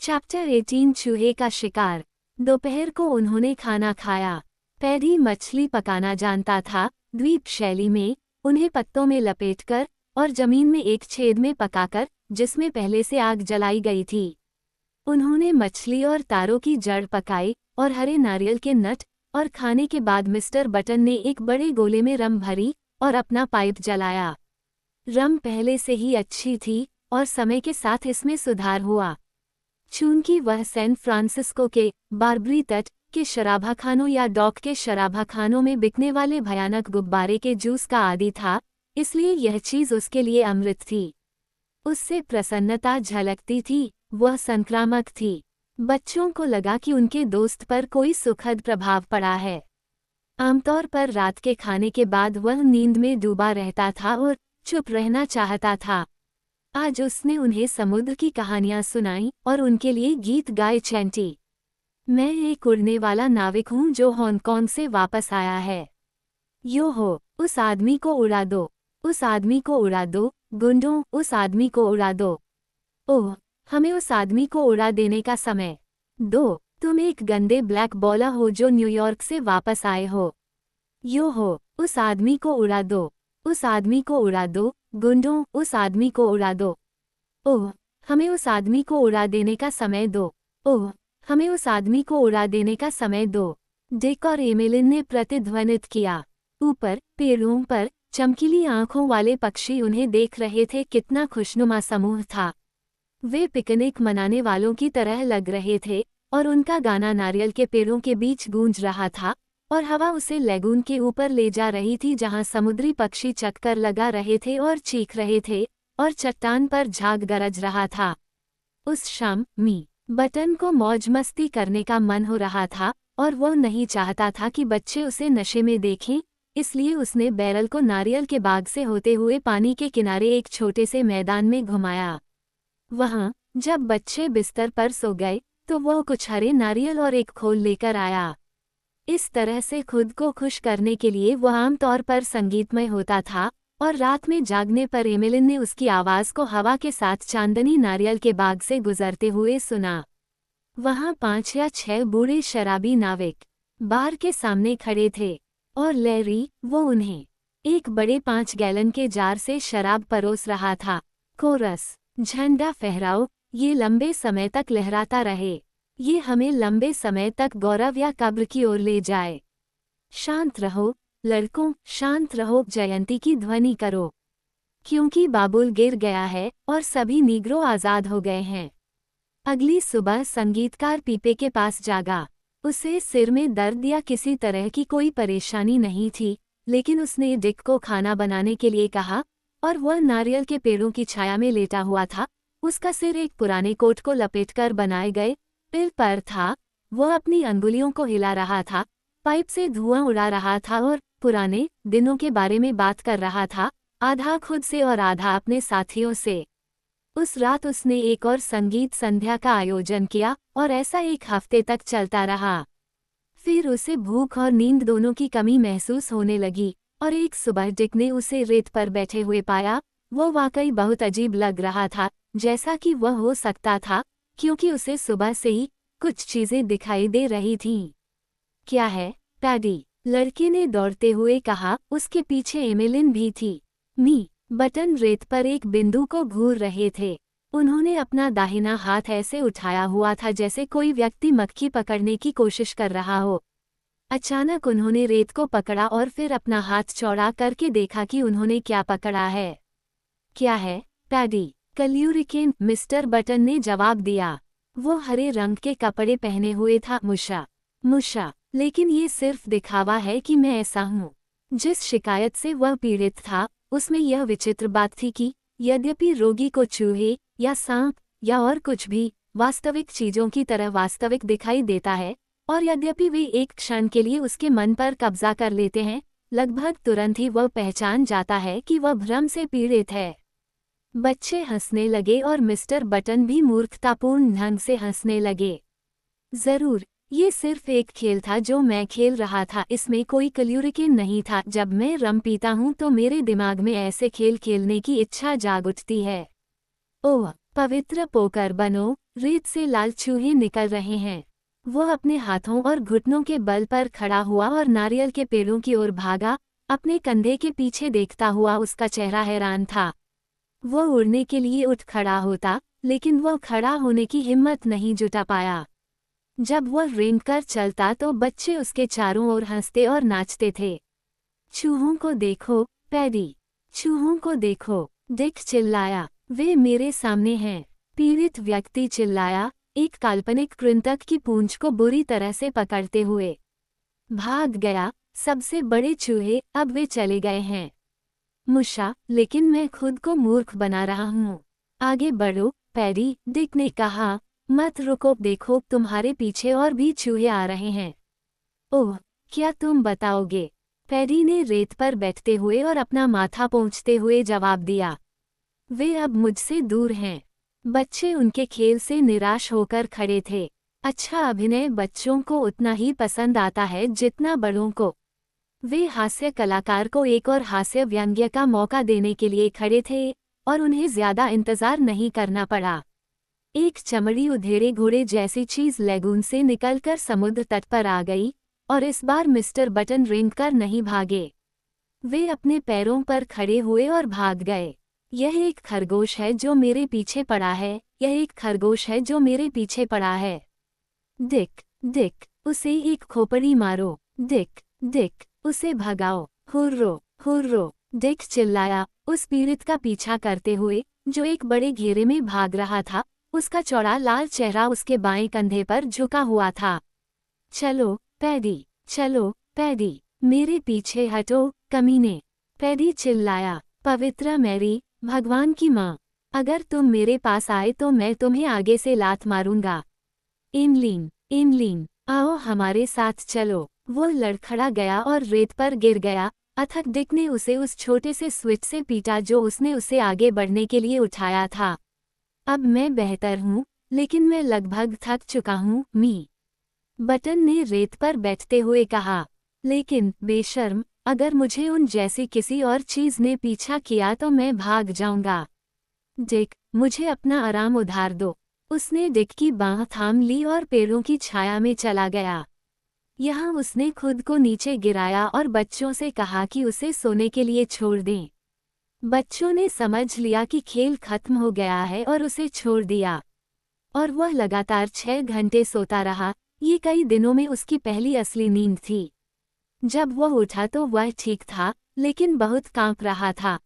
Chapter 18 चूहे का शिकार। दोपहर को उन्होंने खाना खाया। पैडी मछली पकाना जानता था। द्वीप शैली में उन्हें पत्तों में लपेटकर और जमीन में एक छेद में पकाकर, जिसमें पहले से आग जलाई गई थी। उन्होंने मछली और तारों की जड़ पकाई और हरे नारियल के नट, और खाने के बाद मिस्टर बटन ने एक बड़े गोले में रम भरी और अपना पाइप जलाया। रम पहले से ही अच्छी थी और समय के साथ इसमें सुधार हुआ। चूंकि वह सैन फ्रांसिस्को के बार्बरी तट के शराबाखानों या डॉक के शराबाखानों में बिकने वाले भयानक गुब्बारे के जूस का आदी था, इसलिए यह चीज उसके लिए अमृत थी। उससे प्रसन्नता झलकती थी, वह संक्रामक थी। बच्चों को लगा कि उनके दोस्त पर कोई सुखद प्रभाव पड़ा है। आमतौर पर रात के खाने के बाद वह नींद में डूबा रहता था और चुप रहना चाहता था। आज उसने उन्हें समुद्र की कहानियां सुनाई और उनके लिए गीत गाए। चैंटी, मैं एक उड़ने वाला नाविक हूँ जो हांगकांग से वापस आया है। यो हो, उस आदमी को उड़ा दो, उस आदमी को उड़ा दो, गुंडों, उस आदमी को उड़ा दो। ओह, हमें उस आदमी को उड़ा देने का समय दो। तुम एक गंदे ब्लैक बॉलर हो जो न्यूयॉर्क से वापस आए हो। यो हो, उस आदमी को उड़ा दो, उस आदमी को उड़ा दो, गुंडों, उस आदमी को उड़ा दो। ओह, हमें उस आदमी को उड़ा देने का समय दो। ओह, हमें उस आदमी को उड़ा देने का समय दो। डिक और एमिलिन ने प्रतिध्वनित किया। ऊपर पेड़ों पर चमकीली आंखों वाले पक्षी उन्हें देख रहे थे। कितना खुशनुमा समूह था। वे पिकनिक मनाने वालों की तरह लग रहे थे और उनका गाना नारियल के पेड़ों के बीच गूंज रहा था और हवा उसे लेगून के ऊपर ले जा रही थी जहां समुद्री पक्षी चक्कर लगा रहे थे और चीख रहे थे और चट्टान पर झाग गरज रहा था। उस शाम बटन को मौज मस्ती करने का मन हो रहा था और वह नहीं चाहता था कि बच्चे उसे नशे में देखें, इसलिए उसने बैरल को नारियल के बाग से होते हुए पानी के किनारे एक छोटे से मैदान में घुमाया। वहां जब बच्चे बिस्तर पर सो गए तो वह कुछ हरे नारियल और एक खोल लेकर आया। इस तरह से खुद को खुश करने के लिए वह आमतौर पर संगीतमय होता था और रात में जागने पर एमिलिन ने उसकी आवाज को हवा के साथ चांदनी नारियल के बाग से गुजरते हुए सुना। वहां 5 या 6 बूढ़े शराबी नाविक बार के सामने खड़े थे और लैरी, वो उन्हें एक बड़े 5 गैलन के जार से शराब परोस रहा था। कोरस, झंडा फहराओ, ये लंबे समय तक लहराता रहे, ये हमें लंबे समय तक गौरव या कब्र की ओर ले जाए। शांत रहो लड़कों, शांत रहो, जयंती की ध्वनि करो, क्योंकि बाबुल गिर गया है और सभी नीग्रो आज़ाद हो गए हैं। अगली सुबह संगीतकार पीपे के पास जागा। उसे सिर में दर्द या किसी तरह की कोई परेशानी नहीं थी, लेकिन उसने डिक को खाना बनाने के लिए कहा और वह नारियल के पेड़ों की छाया में लेटा हुआ था। उसका सिर एक पुराने कोट को लपेटकर बनाए गए पिल पर था। वह अपनी अंगुलियों को हिला रहा था, पाइप से धुआं उड़ा रहा था और पुराने दिनों के बारे में बात कर रहा था, आधा खुद से और आधा अपने साथियों से। उस रात उसने एक और संगीत संध्या का आयोजन किया और ऐसा 1 हफ्ते तक चलता रहा। फिर उसे भूख और नींद दोनों की कमी महसूस होने लगी और एक सुबह डिक ने उसे रेत पर बैठे हुए पाया। वो वाकई बहुत अजीब लग रहा था, जैसा कि वह हो सकता था, क्योंकि उसे सुबह से ही कुछ चीजें दिखाई दे रही थीं। क्या है पैडी? लड़के ने दौड़ते हुए कहा। उसके पीछे एमिलिन भी थी। बटन रेत पर एक बिंदु को घूर रहे थे। उन्होंने अपना दाहिना हाथ ऐसे उठाया हुआ था जैसे कोई व्यक्ति मक्खी पकड़ने की कोशिश कर रहा हो। अचानक उन्होंने रेत को पकड़ा और फिर अपना हाथ चौड़ा करके देखा कि उन्होंने क्या पकड़ा है। क्या है पैडी? कल्यूरिकेन, मिस्टर बटन ने जवाब दिया। वो हरे रंग के कपड़े पहने हुए था। मुशा, लेकिन ये सिर्फ दिखावा है कि मैं ऐसा हूँ। जिस शिकायत से वह पीड़ित था उसमें यह विचित्र बात थी कि यद्यपि रोगी को चूहे या सांप या और कुछ भी वास्तविक चीजों की तरह वास्तविक दिखाई देता है, और यद्यपि वे एक क्षण के लिए उसके मन पर कब्जा कर लेते हैं, लगभग तुरंत ही वह पहचान जाता है कि वह भ्रम से पीड़ित है। बच्चे हंसने लगे और मिस्टर बटन भी मूर्खतापूर्ण ढंग से हंसने लगे। जरूर, ये सिर्फ एक खेल था जो मैं खेल रहा था, इसमें कोई कल्यूरिकेन नहीं था। जब मैं रम पीता हूँ तो मेरे दिमाग में ऐसे खेल खेलने की इच्छा जाग उठती है। ओह, पवित्र पोकर बनो, रेत से लाल चूहे निकल रहे हैं। वो अपने हाथों और घुटनों के बल पर खड़ा हुआ और नारियल के पेड़ों की ओर भागा। अपने कंधे के पीछे देखता हुआ उसका चेहरा हैरान था। वो उड़ने के लिए उठ खड़ा होता, लेकिन वो खड़ा होने की हिम्मत नहीं जुटा पाया। जब वह रेंगकर चलता तो बच्चे उसके चारों ओर हंसते और नाचते थे। चूहों को देखो, पैडी। चूहों को देखो, डिक चिल्लाया। वे मेरे सामने हैं। पीड़ित व्यक्ति चिल्लाया, एक काल्पनिक कृंतक की पूंछ को बुरी तरह से पकड़ते हुए। भाग गया। सबसे बड़े चूहे अब वे चले गए हैं। मुशा, लेकिन मैं खुद को मूर्ख बना रहा हूँ। आगे बढ़ो, पैडी, डिक ने कहा। मत रुको, देखो तुम्हारे पीछे और भी चूहे आ रहे हैं। ओह, क्या तुम बताओगे? पैडी ने रेत पर बैठते हुए और अपना माथा पोंछते हुए जवाब दिया। वे अब मुझसे दूर हैं। बच्चे उनके खेल से निराश होकर खड़े थे। अच्छा अभिनय बच्चों को उतना ही पसंद आता है जितना बड़ों को। वे हास्य कलाकार को एक और हास्य व्यंग्य का मौका देने के लिए खड़े थे और उन्हें ज्यादा इंतजार नहीं करना पड़ा। एक चमड़ी उधेड़े घोड़े जैसी चीज लेगून से निकलकर समुद्र तट पर आ गई और इस बार मिस्टर बटन रेंगकर नहीं भागे। वे अपने पैरों पर खड़े हुए और भाग गए। यह एक खरगोश है जो मेरे पीछे पड़ा है, यह एक खरगोश है जो मेरे पीछे पड़ा है। डिक, डिक, उसे एक खोपड़ी मारो। डिक, डिक, उसे भगाओ। हुर्रो, हुर्रो, डिक चिल्लाया, उस पीड़ित का पीछा करते हुए जो एक बड़े घेरे में भाग रहा था। उसका चौड़ा लाल चेहरा उसके बाएं कंधे पर झुका हुआ था। चलो पैडी, चलो पैडी, मेरे पीछे हटो, कमीने। पैडी चिल्लाया, पवित्र मैरी, भगवान की माँ, अगर तुम मेरे पास आए तो मैं तुम्हें आगे से लात मारूंगा। एमलीन, एमलीन, आओ हमारे साथ चलो। वो लड़खड़ा गया और रेत पर गिर गया। अथक डिक ने उसे उस छोटे से स्विच से पीटा जो उसने उसे आगे बढ़ने के लिए उठाया था। अब मैं बेहतर हूँ, लेकिन मैं लगभग थक चुका हूँ, मी। बटन ने रेत पर बैठते हुए कहा। लेकिन बेशर्म, अगर मुझे उन जैसी किसी और चीज ने पीछा किया तो मैं भाग जाऊंगा। डिक, मुझे अपना आराम उधार दो। उसने डिक की बांह थाम ली और पेड़ों की छाया में चला गया। यहाँ उसने खुद को नीचे गिराया और बच्चों से कहा कि उसे सोने के लिए छोड़ दें। बच्चों ने समझ लिया कि खेल खत्म हो गया है और उसे छोड़ दिया। और वह लगातार 6 घंटे सोता रहा। ये कई दिनों में उसकी पहली असली नींद थी। जब वह उठा तो वह ठीक था, लेकिन बहुत कांप रहा था।